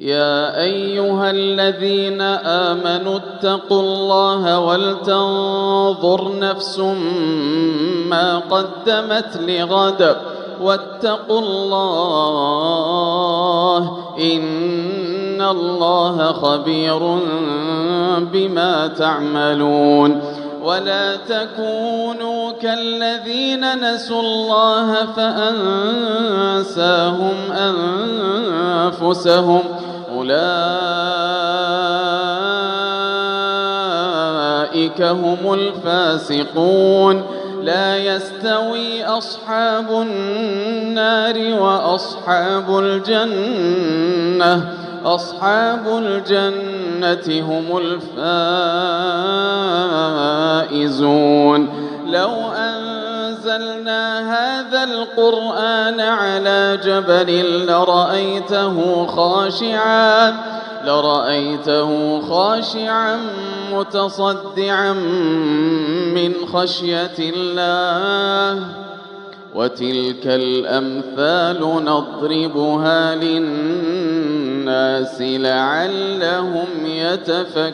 يا أيها الذين آمنوا اتقوا الله ولتنظر نفس ما قدمت لغد واتقوا الله إن الله خبير بما تعملون. ولا تكونوا كالذين نسوا الله فأنساهم أنفسهم أولئك هم الفاسقون. لا يستوي أصحاب النار وأصحاب الجنة أصحاب الجنة هم الفائزون. لو أنزلنا هذا القرآن على جبل لرأيته خاشعا متصدعا من خشية الله. وتلك الأمثال نضربها للناس لعلهم يتفكرون.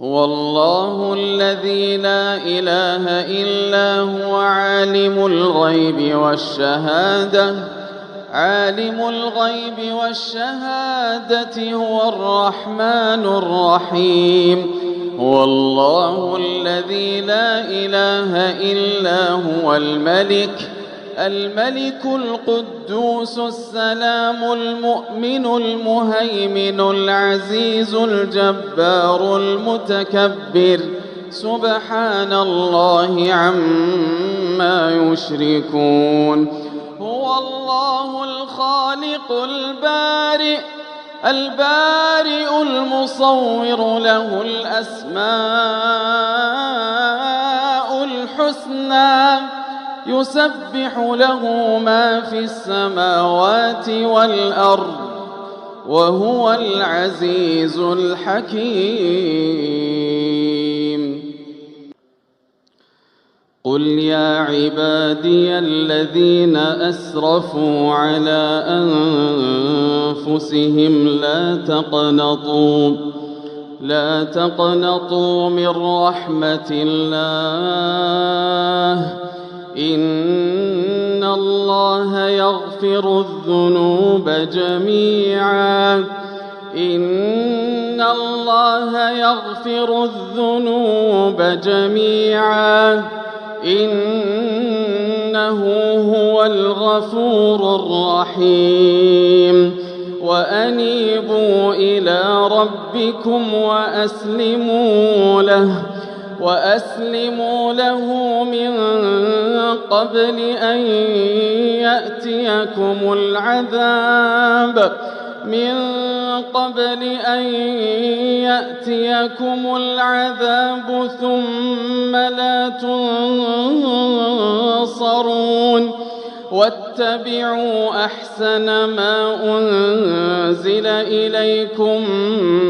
هو الله الذي لا إله إلا هو عالم الغيب والشهادة هو الرحمن الرحيم. هو الله الذي لا إله إلا هو الملك القدوس السلام المؤمن المهيمن العزيز الجبار المتكبر سبحان الله عما يشركون. هو الله الخالق البارئ المصور له الأسماء الحسنى يسبح له ما في السماوات والأرض وهو العزيز الحكيم. قل يا عبادي الذين أسرفوا على أنفسهم لا تقنطوا من رحمة الله إن الله يغفر الذنوب جميعا إنه هو الغفور الرحيم. وأنيبوا إلى ربكم وأسلموا له من قبل أن يأتيكم العذاب ثم لا تنصرون. واتبعوا أحسن ما أنزل إليكم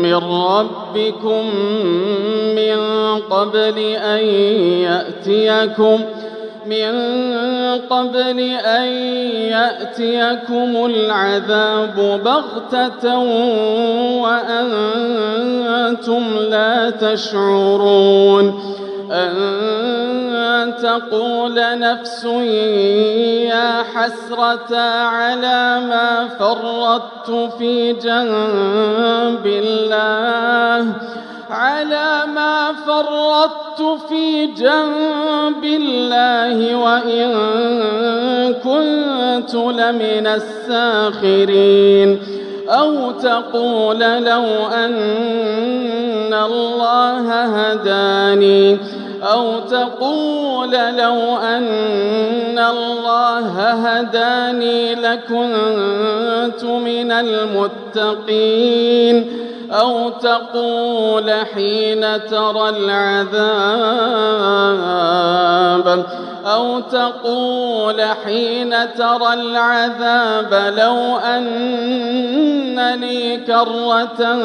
من ربكم من قبل أن يأتيكم العذاب بغتة وأنتم لا تشعرون. أن تقول نفس يا حسرة على ما فرطت في جنب الله وإن كنت لمن الساخرين. أو تقول لو أن الله هداني لكنت من المتقين. أو تقول حين ترى العذاب لو أن لي كرة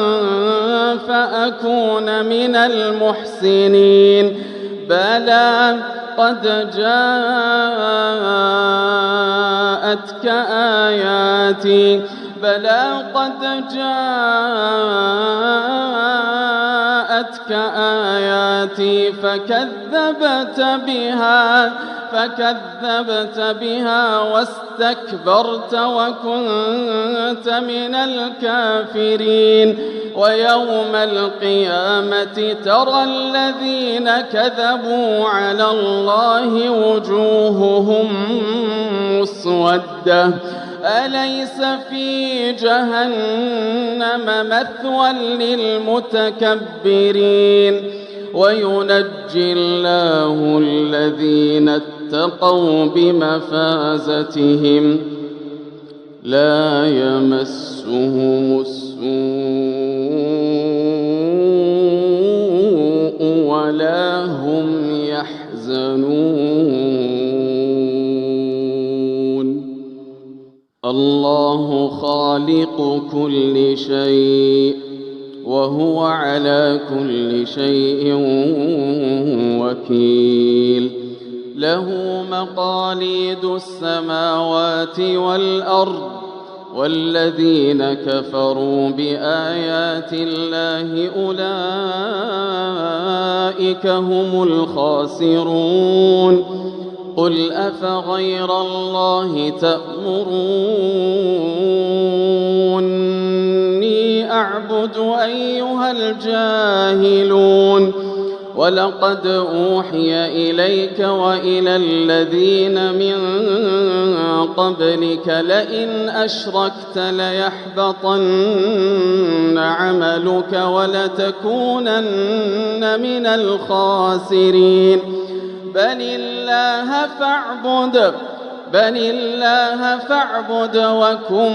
فأكون من المحسنين. بلى قد جاءتك آياتي بلى قد جاءتك آياتي فكذبت بها واستكبرت وكنت من الكافرين ويوم القيامة ترى الذين كذبوا على الله وجوههم مسودة أليس في جهنم مثوى للمتكبرين وينجي الله الذين اتقوا بمفازتهم لا يمسهم السوء ولا هم يحزنون الله خالق كل شيء وهو على كل شيء وكيل له مقاليد السماوات والأرض والذين كفروا بآيات الله أولئك هم الخاسرون قل أفغير الله تأمروني أعبد أيها الجاهلون ولقد أوحي إليك وإلى الذين من قبلك لئن أشركت ليحبطن عملك ولتكونن من الخاسرين بل الله فاعبد وكن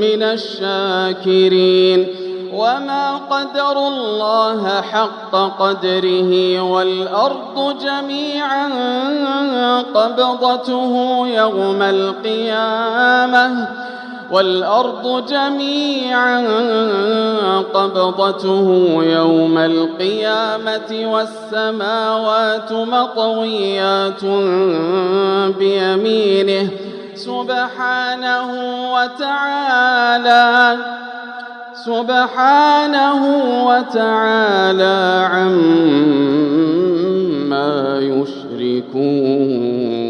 من الشاكرين وما قدروا الله حق قدره والأرض جميعا قبضته يوم القيامة والسماوات مطويات بيمينه سبحانه وتعالى عما يشركون.